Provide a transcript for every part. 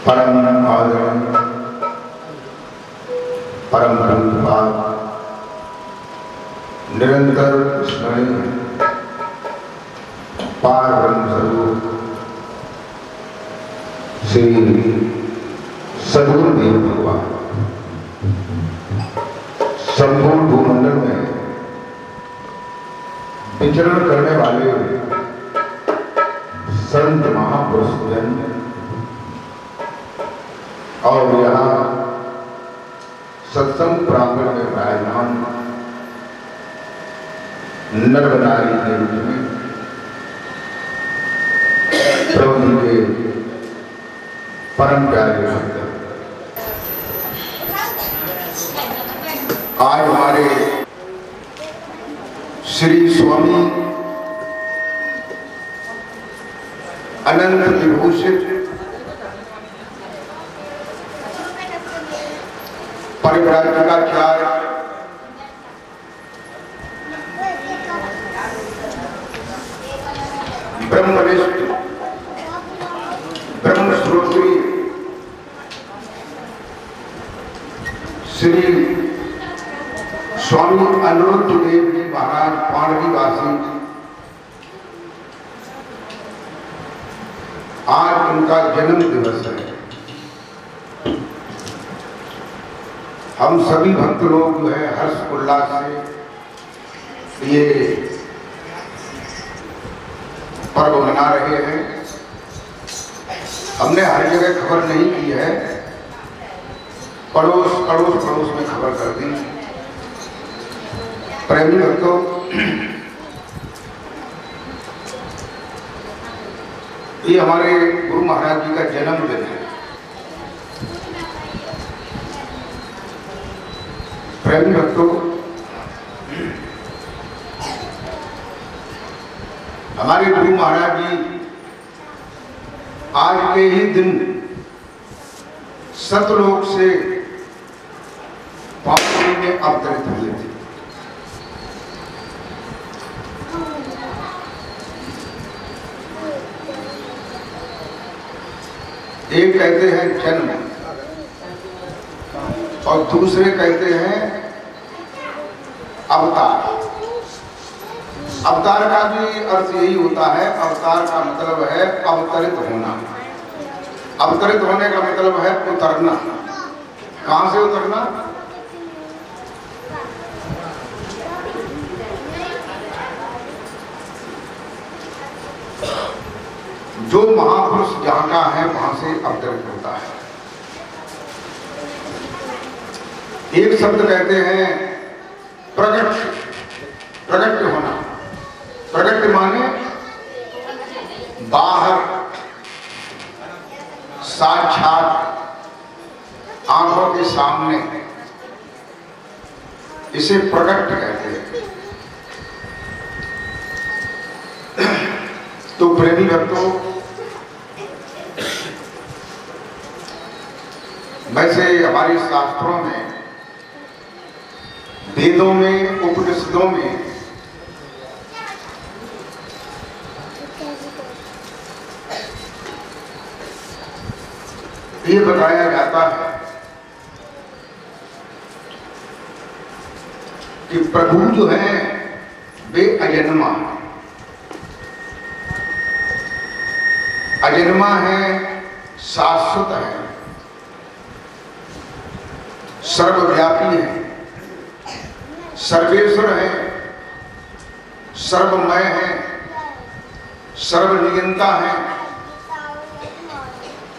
परम आदरणीय परम पूज्यपाद निरंतर स्मरणीय पार ब्रह्म स्वरूप श्री सद्गुरुदेव भगवान संपूर्ण भूमंडल में विचरण करने वाले संत महापुरुष जन और यहाँ सत्संग प्रांगण में विराजमान नर नारी के रूप में प्रभु जी के परम प्यारे भक्त, आज हमारे श्री स्वामी अनंत विभूषित परिव्राजकाचार्य ब्रह्मनिष्ठ ब्रह्मश्रोत्री श्री स्वामी अनिरुद्ध देव जी महाराज पांडवीवासी, आज उनका जन्म दिवस है। हम सभी भक्त लोग जो है हर्ष उल्लास से ये पर्व मना रहे हैं। हमने हर जगह खबर नहीं की है, पड़ोस पड़ोस में खबर कर दी। प्रेमी भक्तों, ये हमारे गुरु महाराज जी का जन्मदिन है। प्रेमी भक्तों, हमारे गुरु महाराज जी आज के ही दिन सतलोक से पावनी में अवतरित हुए थे। एक कहते हैं जन्म और दूसरे कहते हैं अवतार। अवतार का भी अर्थ यही होता है, अवतार का मतलब है अवतरित होना। अवतरित होने का मतलब है उतरना। कहां से उतरना? जो महापुरुष जहां का है वहां से अवतरित होता है। एक शब्द कहते हैं प्रकट, प्रकट होना। प्रकट माने बाहर, साक्षात, आंखों के सामने, इसे प्रकट कहते हैं। तो प्रेमी भक्तों, वैसे हमारे शास्त्रों में, वेदों में, उपनिषदों में ये बताया जाता है कि प्रभु जो है वे अजन्मा है। अजन्मा है, शाश्वत है, सर्वव्यापी है, सर्वेश्वर है, सर्वमय है, सर्वनियंता है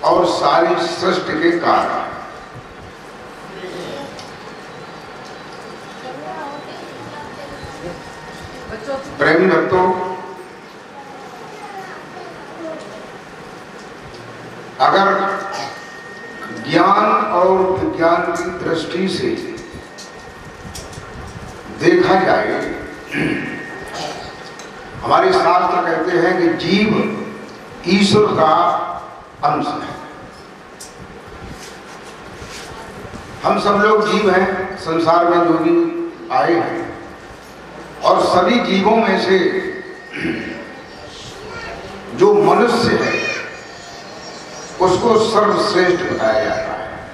और सारी सृष्टि के कारण। प्रेमी भक्तों, अगर ज्ञान और विज्ञान की दृष्टि से देखा जाए, हमारे शास्त्र कहते हैं कि जीव ईश्वर का अंश है। हम सब लोग जीव हैं, संसार में जो भी आए हैं, और सभी जीवों में से जो मनुष्य है उसको सर्वश्रेष्ठ बताया जाता है।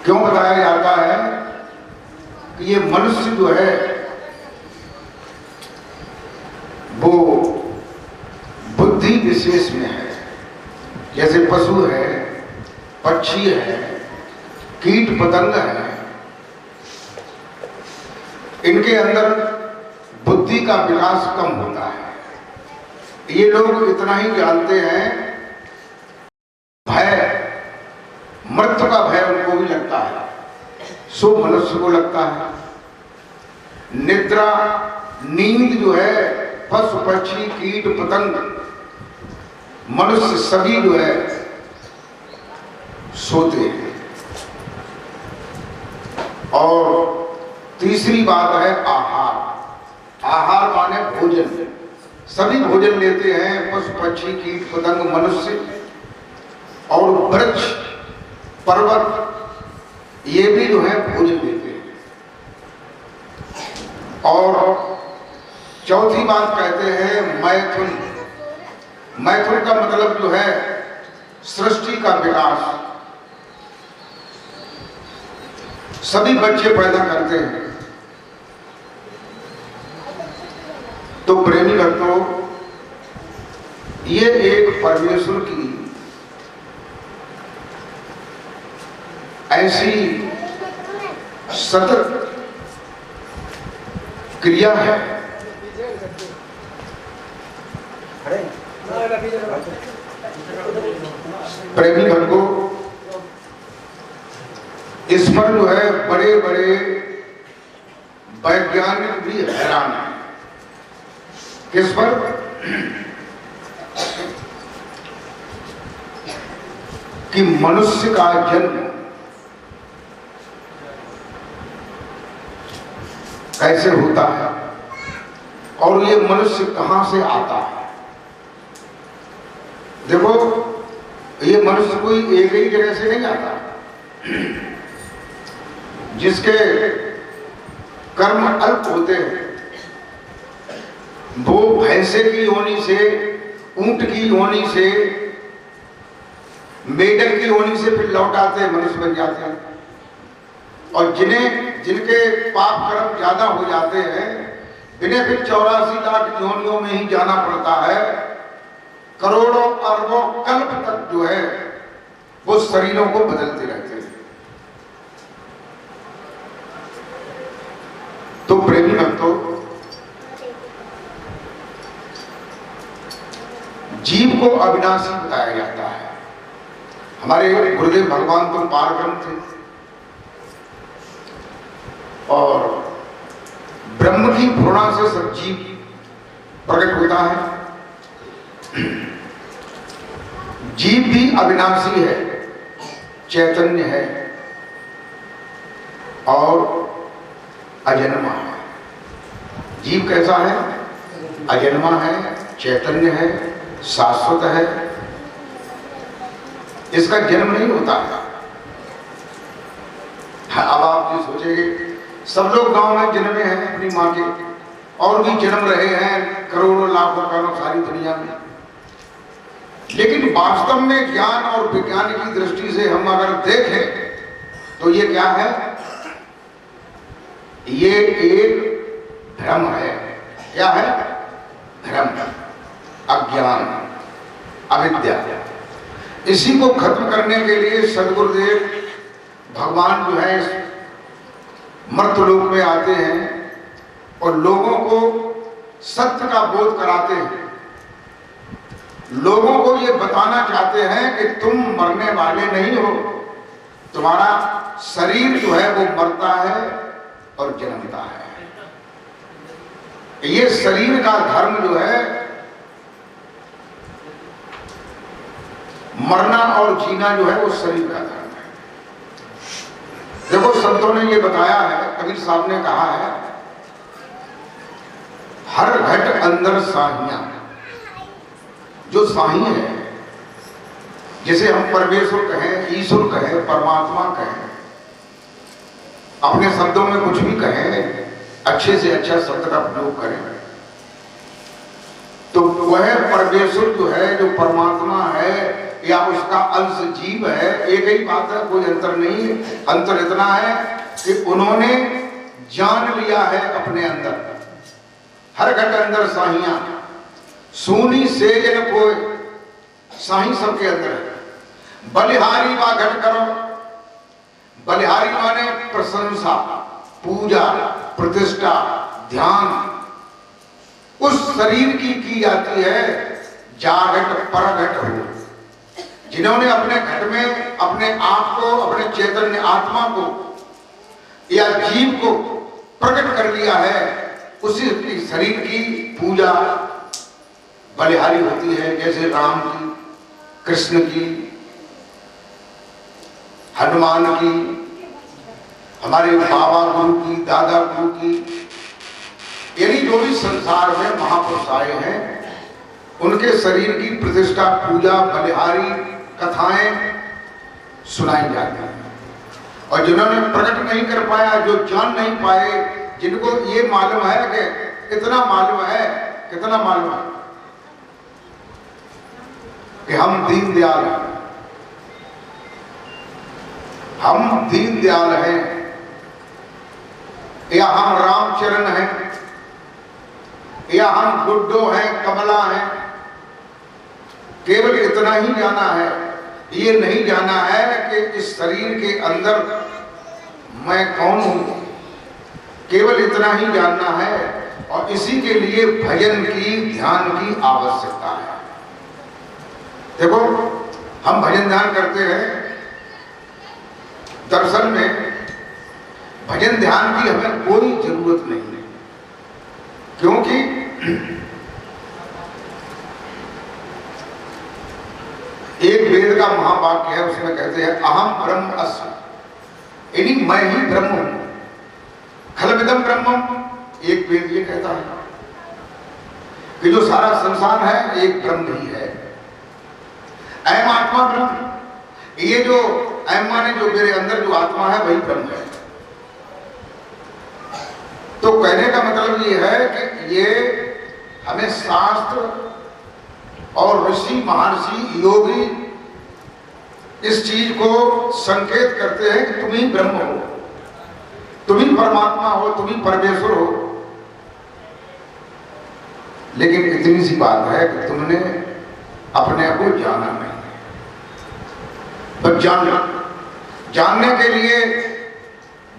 क्यों बताया जाता है कि ये मनुष्य जो है वो बुद्धि विशेष में है। जैसे पशु है, पक्षी है, कीट पतंग है, इनके अंदर बुद्धि का विकास कम होता है। ये लोग इतना ही जानते हैं, भय, मृत्यु का भय उनको भी लगता है, सो मनुष्य को लगता है। निद्रा, नींद जो है पशु पक्षी कीट पतंग मनुष्य सभी जो है सोते हैं। और तीसरी बात है आहार। आहार माने भोजन। सभी भोजन लेते हैं, पशु पक्षी कीट पतंग मनुष्य और वृक्ष पर्वत, ये भी जो है भोजन लेते हैं। और चौथी बात कहते हैं मैथुन। मैथुन का मतलब जो है सृष्टि का विकास। सभी बच्चे पैदा करते हैं। तो प्रेमी भक्तों, ये एक परमेश्वर की ऐसी सतत क्रिया है। प्रेमी भक्तों, इस पर जो है बड़े बड़े वैज्ञानिक भी हैरान हैं। किस पर? कि मनुष्य का जन्म कैसे होता है और ये मनुष्य कहां से आता है। देखो, ये मनुष्य कोई एक ही जगह से नहीं आता। जिसके कर्म अल्प होते हैं वो भैंसे की योनि से, ऊंट की योनि से, मेढक की योनि से फिर लौट आते हैं, मनुष्य बन जाते हैं। और जिनके पाप कर्म ज्यादा हो जाते हैं, इन्हें फिर 84 लाख योनियों में ही जाना पड़ता है। करोड़ों अरबों कल्प तक जो है वो शरीरों को बदलते रहते हैं। तो प्रेमी भक्तों, जीव को अविनाशी बताया जाता है। हमारे गुरुदेव भगवान तो पारब्रह्म थे और ब्रह्म की प्रेरणा से सब जीव प्रकट होता है। जीव भी अविनाशी है, चैतन्य है और अजन्मा है। जीव कैसा है? अजन्मा है, चैतन्य है, शाश्वत है। इसका जन्म नहीं होता है। अब आप ये सोचेंगे, सब लोग गांव में जन्मे हैं अपनी माँ के, और भी जन्म रहे हैं करोड़ों लाखों करोड़ों सारी दुनिया में। लेकिन वास्तव में ज्ञान और विज्ञान की दृष्टि से हम अगर देखें तो ये क्या है? ये एक भ्रम है। क्या है? भ्रम, अज्ञान, अविद्या। इसी को खत्म करने के लिए सदगुरुदेव भगवान जो है मर्त्यलोक में आते हैं और लोगों को सत्य का बोध कराते हैं। लोगों को ये बताना चाहते हैं कि तुम मरने वाले नहीं हो, तुम्हारा शरीर जो है वो मरता है और जन्मता है। ये शरीर का धर्म जो है मरना और जीना जो है वो शरीर का धर्म है। देखो, संतों ने ये बताया है, कबीर साहब ने कहा है, हर घट अंदर साहियां। जो साही है, जिसे हम परमेश्वर कहें, ईश्वर कहें, परमात्मा कहें, अपने शब्दों में कुछ भी कहें, अच्छे से अच्छा शब्द का प्रयोग करें, तो वह परमेश्वर जो है, जो परमात्मा है, या उसका अंश जीव है, एक ही बात है, कोई अंतर नहीं है। अंतर इतना है कि उन्होंने जान लिया है अपने अंदर, हर घट अंदर साहियां, सूनी सेजन कोय, साही सबके अंदर है। बलिहारी वा घट करो, बलिहारी माने प्रशंसा, पूजा, प्रतिष्ठा, ध्यान उस शरीर की जाती है जागट परघट हो, जिन्होंने अपने घट में अपने आप को, अपने चैतन्य आत्मा को या जीव को प्रकट कर लिया है, उसी शरीर की पूजा बलिहारी होती है। जैसे राम की, कृष्ण की, हनुमान की, हमारे बाबा गुरु की, दादा गुरु की, यानी जो भी संसार में महापुरुष आए हैं उनके शरीर की प्रतिष्ठा, पूजा, बलिहारी, कथाएं सुनाई जाती हैं। और जिन्होंने प्रकट नहीं कर पाया, जो जान नहीं पाए, जिनको ये मालूम है कि इतना मालूम है, कितना मालूम है कि हम दीनदयाल हैं, हम दीनदयाल हैं, या हम रामचरण हैं, या हम गुड्डो हैं, कमला हैं। केवल इतना ही जाना है, ये नहीं जाना है कि इस शरीर के अंदर मैं कौन हूं, केवल इतना ही जानना है। और इसी के लिए भजन की, ध्यान की आवश्यकता है। देखो हम भजन ध्यान करते हैं, दर्शन में भजन ध्यान की हमें कोई जरूरत नहीं है, क्योंकि एक वेद का महावाक्य है, उसमें कहते हैं अहम ब्रह्म अस्मि, यानी मैं ही ब्रह्म हूं, खलविदम ब्रह्मम। एक वेद ये कहता है कि जो सारा संसार है एक ब्रह्म ही है, अयम आत्मा ब्रह्म। ये जो अयम माने जो मेरे अंदर जो आत्मा है वही ब्रह्म है। तो कहने का मतलब ये है कि ये हमें शास्त्र और ऋषि, महर्षि, योगी इस चीज को संकेत करते हैं कि तुम ही ब्रह्म हो, तुम ही परमात्मा हो, तुम ही परमेश्वर हो। लेकिन इतनी सी बात है कि तुमने अपने को जाना नहीं। बस जानने के लिए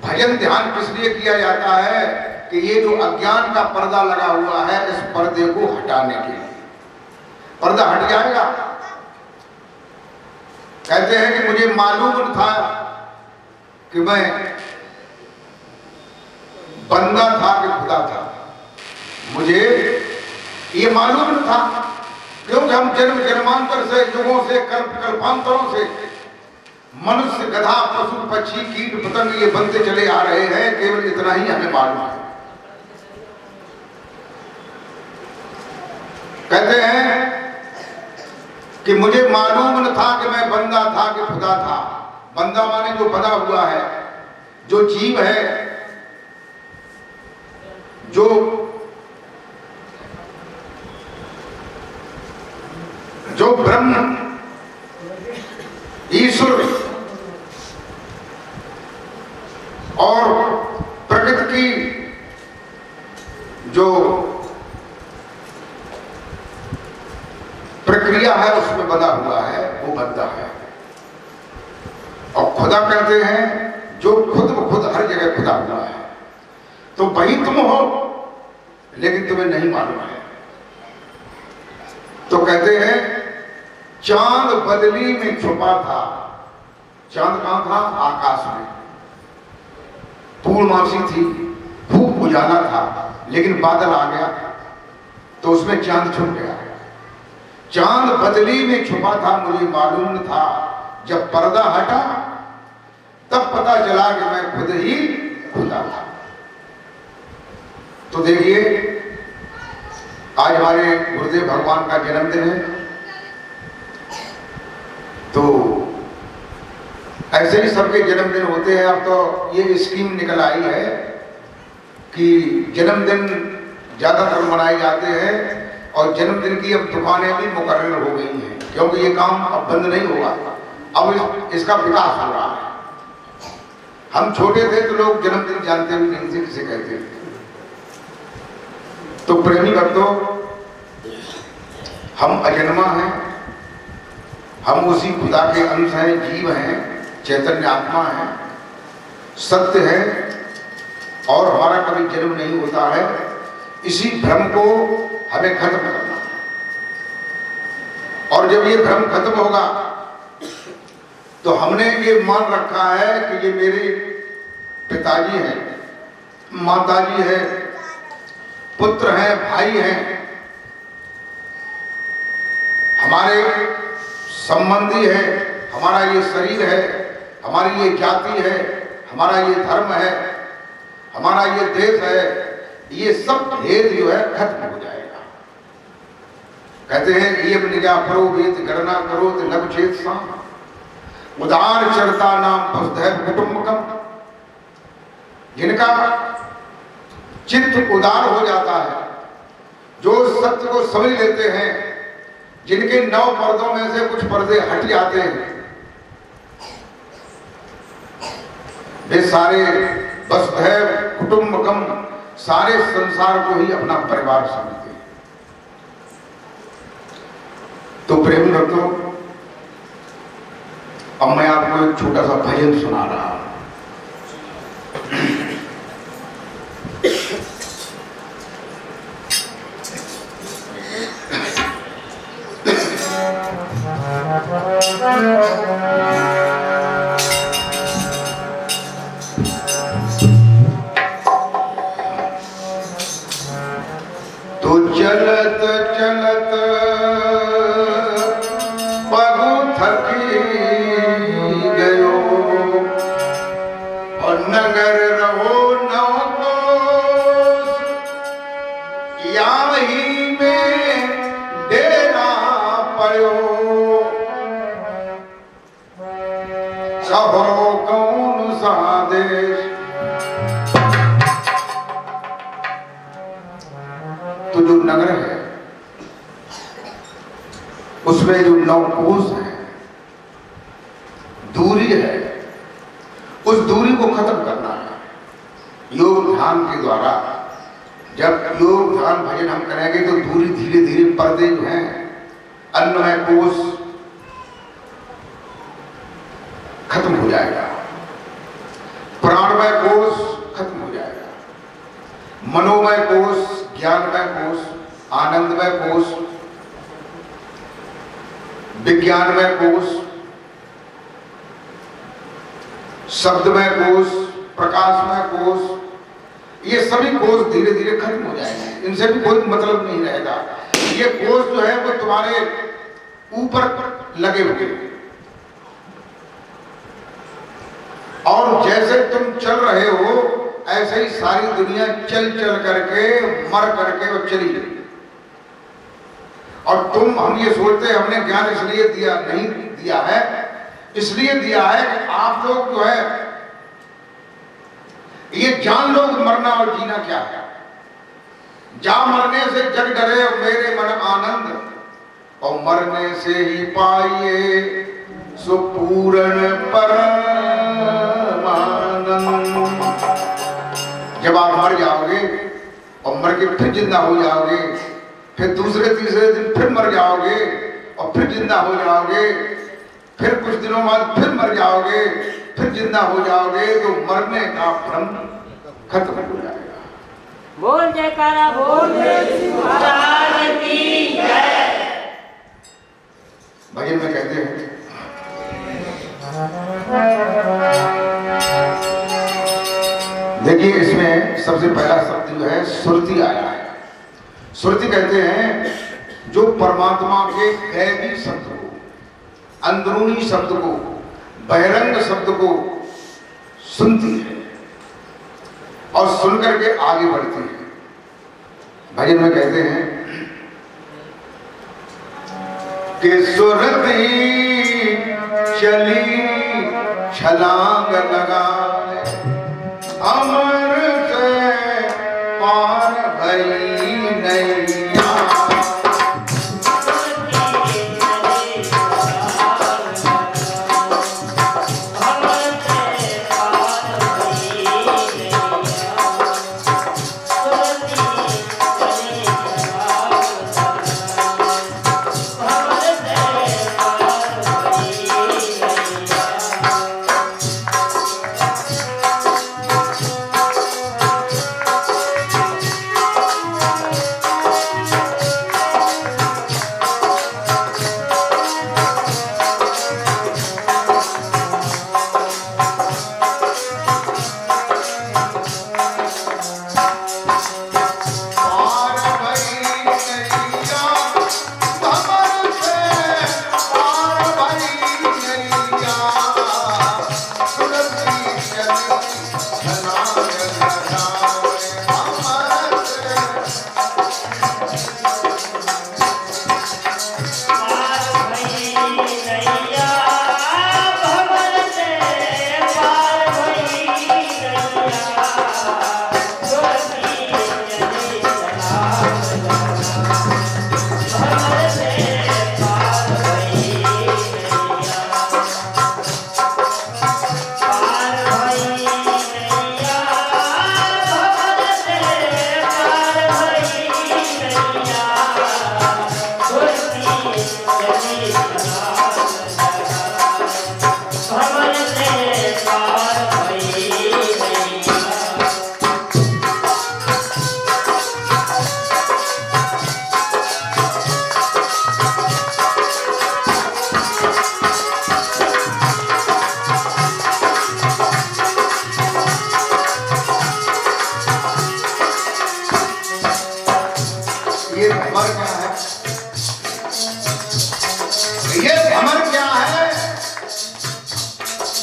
भजन ध्यान किस लिए किया जाता है कि ये जो अज्ञान का पर्दा लगा हुआ है, इस पर्दे को हटाने के लिए। पर्दा हट जाएगा। कहते हैं कि मुझे मालूम था कि मैं बंदा था कि खुदा था, मुझे ये मालूम न था, क्योंकि हम जन्म जन्मांतर से, युगों से, कल्पांतरों से मनुष्य, गधा, पशु, पक्षी, कीट पतंग ये बनते चले आ रहे हैं। केवल इतना ही हमें मालूम है। कहते हैं कि मुझे मालूम न था कि मैं बंदा था कि खुदा था। बंदा माने जो बना हुआ है, जो जीव है, जो ब्रह्म ईश्वर और प्रकृति की जो प्रक्रिया है उसमें बना हुआ है, वो बंदा है। और खुदा कहते हैं जो खुद ब खुद हर जगह खुदा हुआ है। तो वही तुम हो, लेकिन तुम्हें नहीं मालूम है। तो कहते हैं चांद बदली में छुपा था। चांद कहां था? आकाश में। पूर्णमासी थी, खूब उजाला था, लेकिन बादल आ गया तो उसमें चांद छुप गया। चांद बदली में छुपा था, मुझे मालूम न था। जब पर्दा हटा तब पता चला कि मैं खुद ही खुदा था। तो देखिए आज हमारे गुरुदेव भगवान का जन्मदिन है, तो ऐसे ही सबके जन्मदिन होते हैं। अब तो ये स्कीम निकल आई है कि जन्मदिन ज्यादातर मनाए जाते हैं और जन्मदिन की अब दुकानें भी मुकर्रर हो गई हैं। क्योंकि ये काम अब बंद नहीं होगा, अब इसका विकास हो रहा है। हम छोटे थे तो लोग जन्मदिन जानते भी नहीं थे किसे कहते थे। तो प्रेमी भक्तों, हम अजन्मा हैं, हम उसी खुदा के अंश हैं, जीव हैं, चैतन्य आत्मा हैं, सत्य है और हमारा कभी जन्म नहीं होता है। इसी भ्रम को हमें खत्म करना है। और जब ये भ्रम खत्म होगा तो हमने ये मान रखा है कि ये मेरे पिताजी हैं, माताजी है, पुत्र हैं, भाई हैं, हमारे संबंधी है, हमारा ये शरीर है, हमारी ये जाति है, हमारा ये धर्म है, हमारा ये देश है। ये सब भेद जो है खत्म हो जाएगा। कहते हैं ये निजा करो वेद गणना करो तो लघु चेत सा उदार चरता नाम वसुधैव कुटुंबकम। जिनका चित्त उदार हो जाता है, जो सत्य को समझ लेते हैं, जिनके 9 पर्दों में से कुछ पर्दे हट जाते हैं, वे सारे वसुधैव कुटुंबकम, सारे संसार को ही अपना परिवार समझते हैं। तो प्रेमी भक्तों, अब मैं आपको एक छोटा सा भजन सुना रहा हूं। तो चलत चलत पगु थकी गयो और नगर रहो नौ कोस, याही में डेरा पड़ो। कहो कौन सा देश, तो जो नगर है उसमें जो 9 कोस है, दूरी है, उस दूरी को खत्म करना है योग ध्यान के द्वारा। जब योग ध्यान भजन हम करेंगे तो दूरी धीरे धीरे पर्दे जो हैं, अन्नमय कोश खत्म हो जाएगा, प्राणमय कोश खत्म हो जाएगा, मनोमय कोश, ज्ञानमय कोश, आनंदमय कोश, विज्ञानमय कोश, शब्दमय कोश, प्रकाशमय कोश, ये सभी कोश धीरे धीरे खत्म हो जाएंगे। इनसे भी कोई मतलब नहीं रहेगा। ये कोश जो है वो तुम्हारे ऊपर लगे हुए, और जैसे तुम चल रहे हो ऐसे ही सारी दुनिया चल चल करके मर करके और चली गई। और तुम, हम ये सोचते हैं हमने ज्ञान इसलिए दिया, नहीं दिया है, इसलिए दिया है कि आप लोग जो है ये जान लो मरना और जीना क्या है। जा मरने से जग डरे और मेरे मन आनंद, और मरने से ही पाइए सुपूर्ण परमानंद। जब आप मर जाओगे और मर के फिर जिंदा हो जाओगे, फिर दूसरे तीसरे दिन फिर मर जाओगे और फिर जिंदा हो जाओगे, फिर कुछ दिनों बाद फिर मर जाओगे, फिर जिंदा हो जाओगे, तो मरने का भ्रम खत्म हो जाएगा। बोल जयकारा बोल महाराज की जय। भजन में कहते हैं, देखिए इसमें सबसे पहला शब्द जो है सुरति आया है। सुरति कहते हैं जो परमात्मा के गैबी शब्द को, अंदरूनी शब्द को, बहिरंग शब्द को सुनती है और सुनकर के आगे बढ़ती है। भजन में कहते हैं कि सुरति चली छलांग लगाए, अमर से पार भई नैया।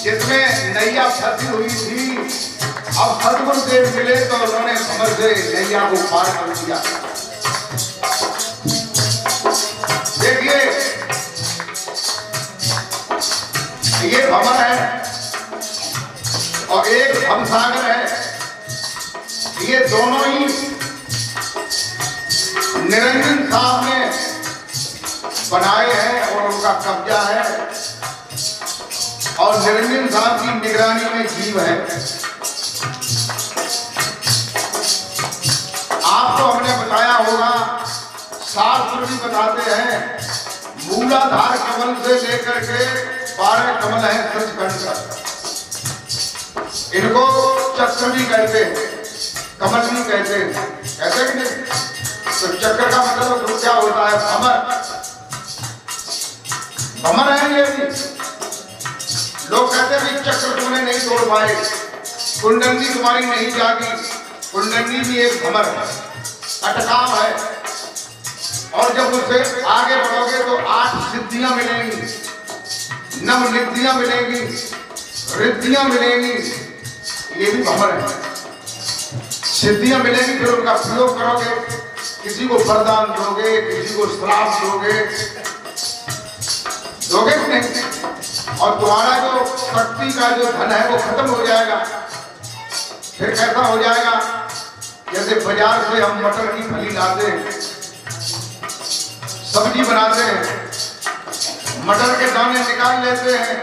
जिसमें नैया फंसी हुई थी, अब सदगुरुदेव मिले तो उन्होंने भंवर से नैया को पार कर दिया। देखिए ये भंवर है और एक भवसागर है, ये दोनों ही निरंजन साहब ने बनाए हैं और उनका कब्जा है और निरंजन साहब की निगरानी में जीव है। आपको हमने बताया होगा, शास्त्र भी बताते हैं, मूलाधार कमल से लेकर के 12 कमल है सचखंड तक। इनको चक्र भी कहते हैं, कमल भी कहते हैं, कहते कि नहीं? तो चक्र का मतलब क्या होता है? भंवर। भंवर है ये भी। लोग कहते हैं कि चक्र तुमने नहीं तोड़ पाए, कुंडली तुम्हारी नहीं जागी। कुंडली भी एक भंवर है, अटकाव है। और जब उससे आगे बढ़ोगे तो 8 सिद्धियां मिलेंगी, नवनिधियां मिलेंगी, रिद्धियां मिलेंगी। ये भी भंवर है। सिद्धियां मिलेंगी, फिर उनका प्रयोग करोगे, किसी को वरदान दोगे, किसी को श्राप दोगे कि नहीं? और तुम्हारा जो शक्ति का जो धन है वो खत्म हो जाएगा। फिर कैसा हो जाएगा? जैसे बाजार से हम मटर की फली लाते हैं, सब्जी बनाते हैं, मटर के दाने निकाल लेते हैं,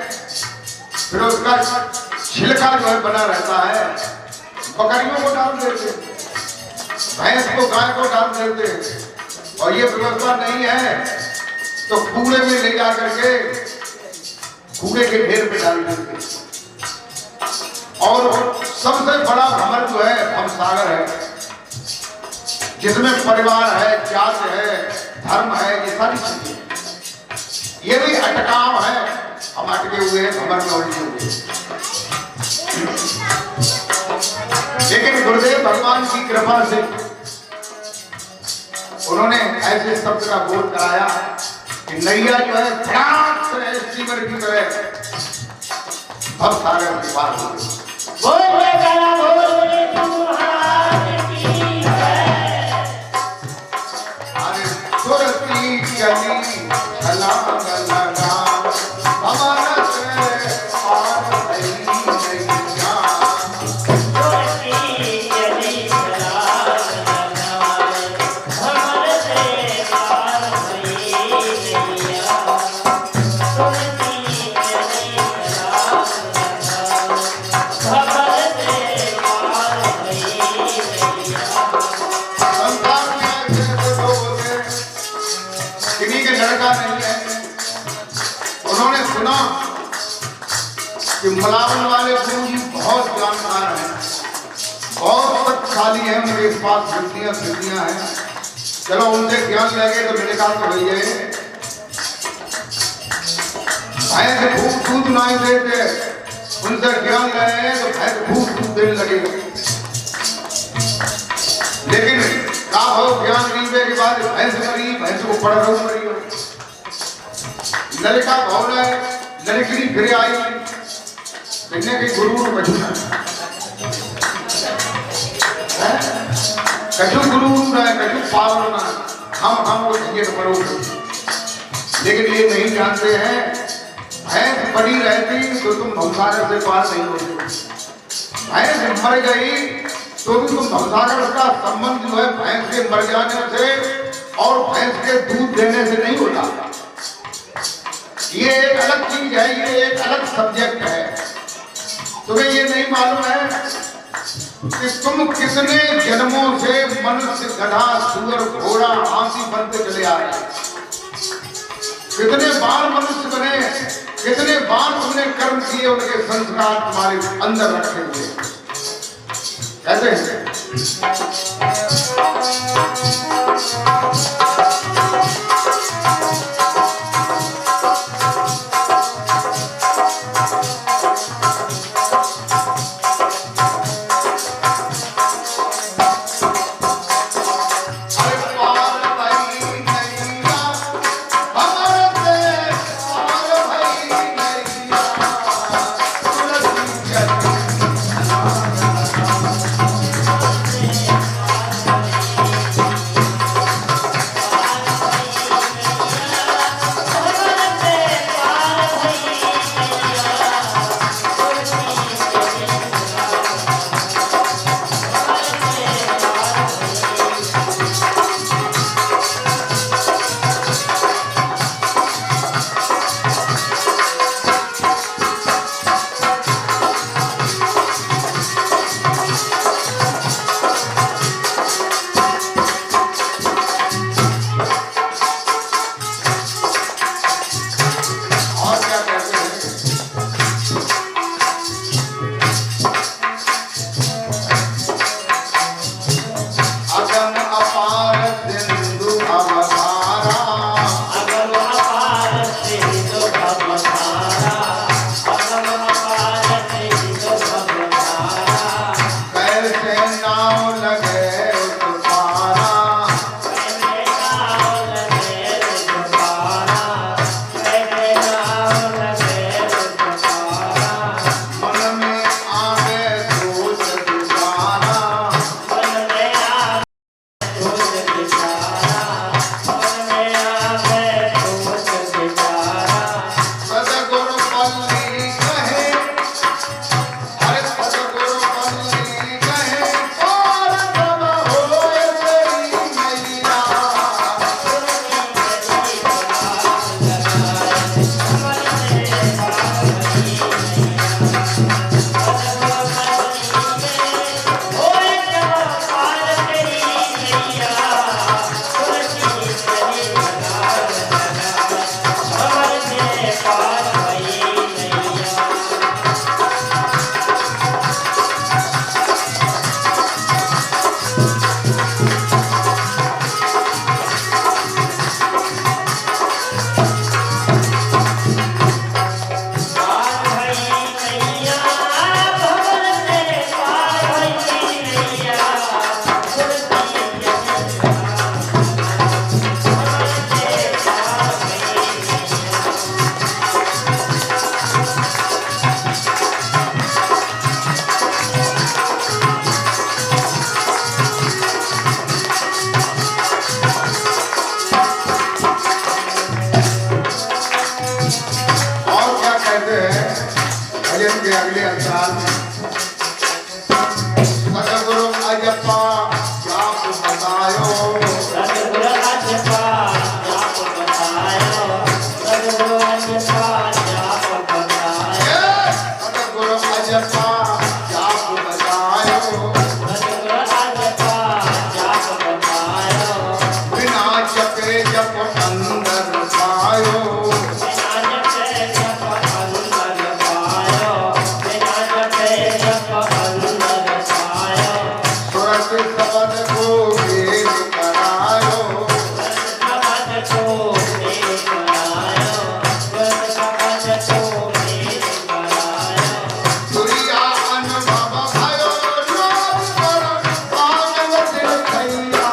फिर उसका छिलका जो है बना रहता है, बकरियों को डाल देते हैं, भैंस को गाय को डाल देते हैं। और ये व्यवस्था नहीं है तो कूड़े में ले जा करके कूड़े के ढेर पे डाल देते हैं। और सबसे बड़ा भंवर जो है भवसागर है, जिसमें परिवार है, जाति है, धर्म है, ये सारी चीजें। ये भी अटकाव है, हम अटके हुए हैं, भंवर में उलझे हुए। लेकिन गुरुदेव भगवान की कृपा से उन्होंने ऐसे शब्द का बोध कराया कि नैया जो है फटाक से स्टीमर की तरह भवसागर के पार हो गई। अरे सुरती चली छलांग लगा, हमारा से पार नहीं नैया। उन्होंने सुना कि मलावन वाले गुरु जी बहुत जानकार हैं, बहुत शक्तिशाली हैं, उनके पास सिद्धियां हैं। चलो उनसे ज्ञान लेंगे तो मेरे काम तो भैया भैंस भूख दूध नहीं देते, उनसे ज्ञान ले तो भैंस भूख दूध देने लगेगा। लेकिन का हो ज्ञान मिलने के बाद भैंस मरी, भैंस को पड़ रहा मरी। ललिका भवन है, ललिकड़ी फिर आई, देखने के गुरु कछु गुरु न कछु पावन न, हम को जिए पड़ो। लेकिन ये नहीं जानते हैं, भैंस बनी रहती तो तुम भवसागर से पार नहीं होते। भैंस मर गई तो भी तुम भवसागर का संबंध जो है भैंस के मर जाने से और भैंस के दूध देने से नहीं होता। ये एक अलग चीज है, ये एक अलग सब्जेक्ट है। तुम्हें ये नहीं मालूम है कि तुम कितने जन्मों से मनुष्य, गधा, सूअर, घोड़ा, हाथी बनते चले आ रहे। कितने बार मनुष्य बने, कितने बार तुमने कर्म किए, उनके संस्कार तुम्हारे अंदर रखे हुए। कैसे हैं? भजन के अगले अंतराल में सतगुरु अजपा जाप बतायो, सतगुरु अजपा जाप बतायो, सतगुरु अजपा जाप बतायो, सतगुरु अजपा जाप बतायो, सतगुरु अजपा जाप बतायो, बिना जपे जप अंदर पायो, बिना जपे जप अंदर पायो, बिना जपे जप अंदर पायो, सुरत सबद को वेद करायो, सबद को वेद करायो, सबद को वेद करायो, दुरिया अनुभव भयो लोक पर भागवत खैया,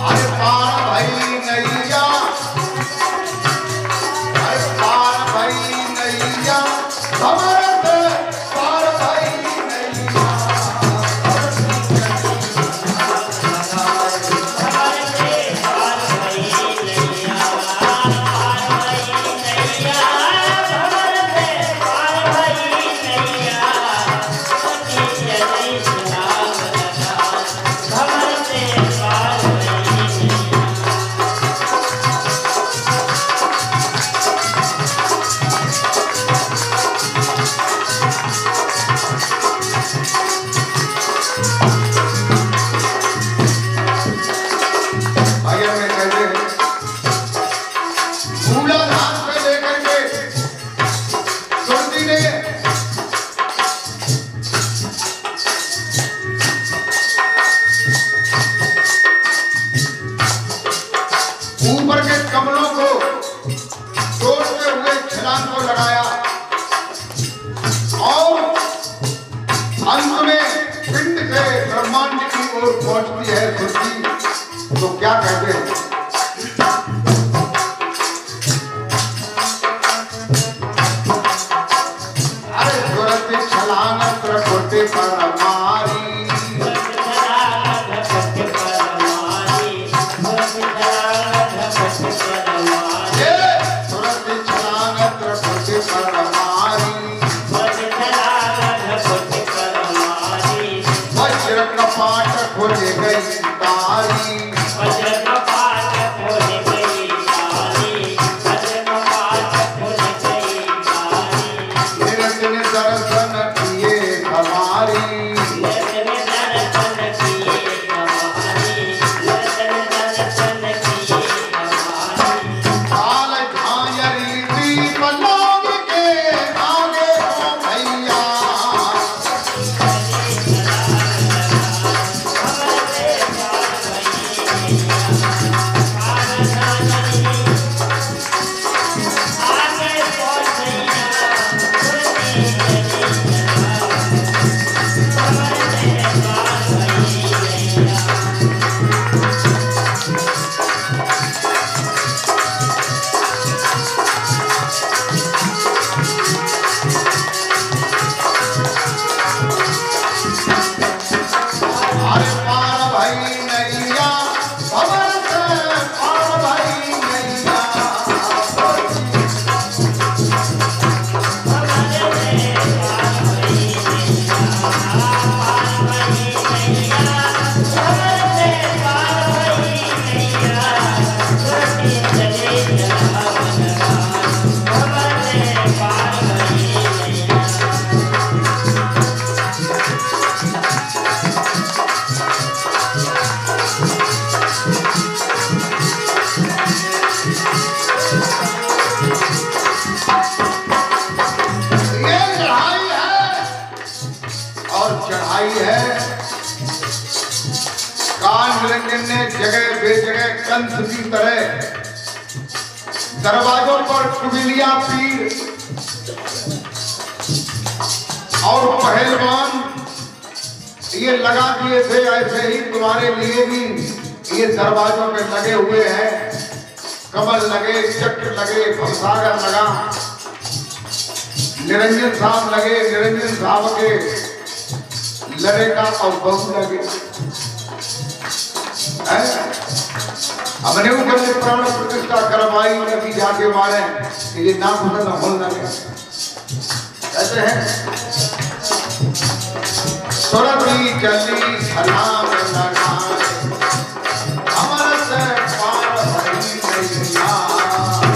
अरे पार भई नैया, अरे पार भई नैया, भवरत पार भई नैया, भजन में कहते हैं मूलाधार से लेकर के सुरती ने ऊपर के कमलों को तोड़ते हुए छलांग को लगाया और अंत में पिंड से ब्रह्मांड की ओर पहुंचती है सुरती। तो क्या कहते हैं, अरे सुरत छलांग प्रकृति पर मारी, ये सुरत छलांग प्रकृति पर मारी, वज्र कपाट खुल गई तारी, निरंजन दर्शन किए हमारी, काल झांझरी दीप लोग के आगे हो भैया, अरे पार भई नैया, भवरत पार भई नैया, काल निरंजन ने जगह बेजगह कंस की तरह दरवाजों पर कुबिलियां पीर और पहलवान ये लगा दिए थे। ऐसे ही तुम्हारे लिए भी ये दरवाजों पे लगे हुए हैं, कमल लगे, चक्र लगे, भवसागर लगा, निरंजन साहब लगे, निरंजन साहब के लड़ेगा और बहु लगे। हमने ऊपर से प्राण प्रतिष्ठा करवाई, नदी जाके मारे ये ना होना ना होना कहते हैं। सुरभि चली छलांग लगाए, अमर से पार भरी नैया।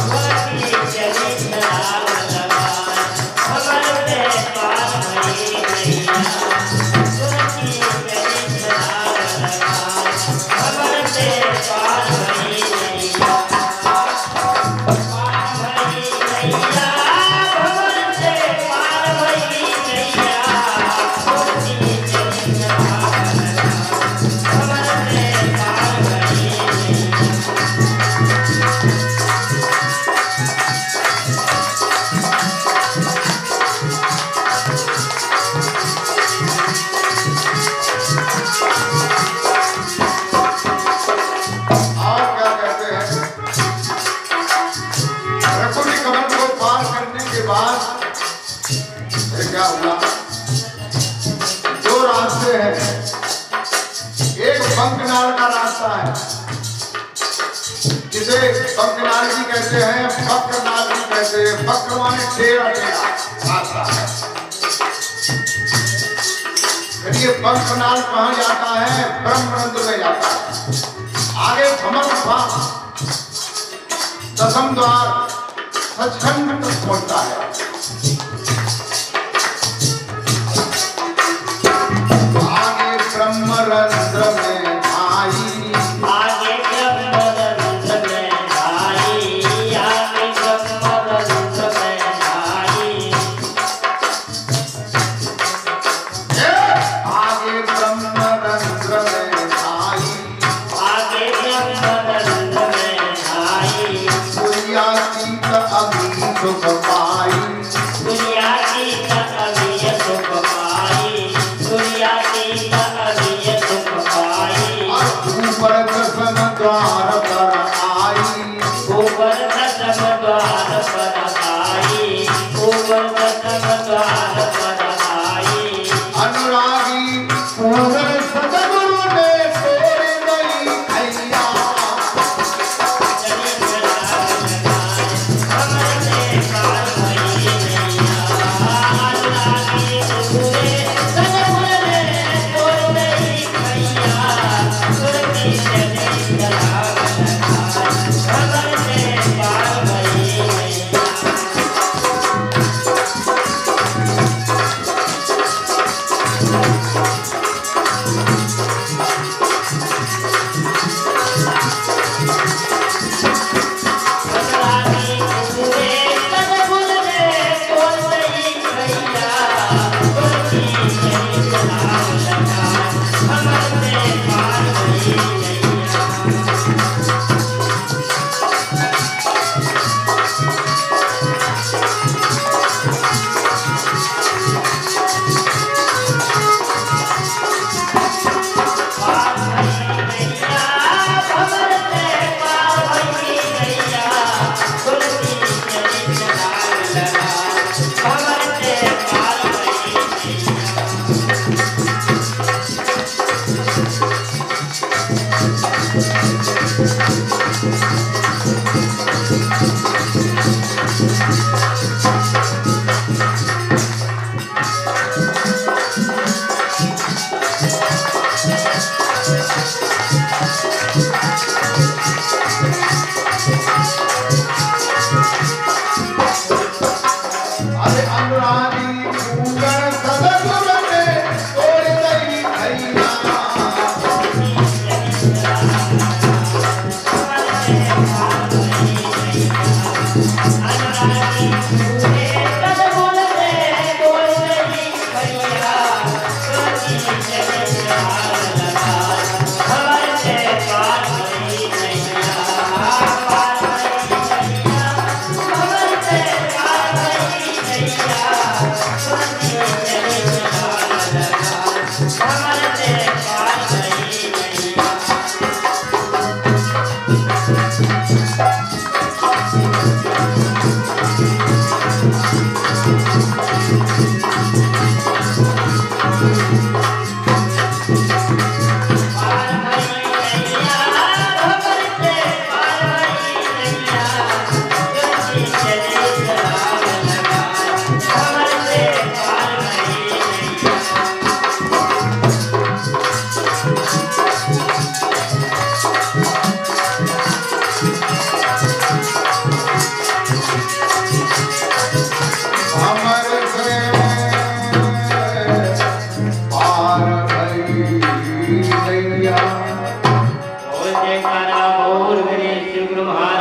सुरभि चली छलांग लगाए, अमर से पार भरी नैया। सुरभि चली छलांग लगाए, अमर से पार भरी नैया। पार भरी नैया, अमर से पार भरी नैया। सुरभि चली छलांग लगाए, अमर से पार भरी नैया। और क्या कहते हैं, रकुल कमल को पार करने के बाद फिर क्या हुआ? दो रास्ते हैं, एक बंकनाल का रास्ता है जिसे बंकनाल भी कहते हैं, बक्रनाल भी कहते हैं। बक्र माने टेढ़ा टेढ़ा रास्ता है। फिर ये बंकनाल कहाँ जाता है? ब्रह्मरंध्र में जाता है। आगे भ्रमर गुफा, दसम द्वार सचखंड तक पहुंचता है। आगे ब्रह्मरंध्र में आई, आगे ब्रह्मरंध्र में आई, आगे ब्रह्मरंध्र में आई। आगे ब्रह्मरंध्र में आई, आगे ब्रह्मरंध्र में आई। सूर्या सीत अग्नि सुख पाई, दुनिया की अभिय सुख पाई, दुनिया की अभिय सुख पाई। और ऊपर दसम द्वार पर आई, ऊपर दसम द्वार पर आई, ऊपर दसम द्वार पर आई। अनुरागी पूरन सदगुरु ने तोड़ गई हैया। चली छलांग लगाए, अमर से पार भरी नैया। अनुरागी पूरे सदगुरु ने तोड़ गई हैया। सुरभि चली छलांग लगाए, अमर से पार भरी नैया। अनुरागी पूरे सदगुरु ने तोड़ गई हैया। सुरभि चली छलांग लगाए, अमर से पार भरी नैया। पार भरी नैया, अमर से पार भरी नैया। सुरभि चली छलांग लगाए, अमर से पार भरी नैया। अरे अनुरागी पूरन सदगुरु ने तोड़ गई हैया। अनुरागी जयकारा बोल गणेश गुरु महाराज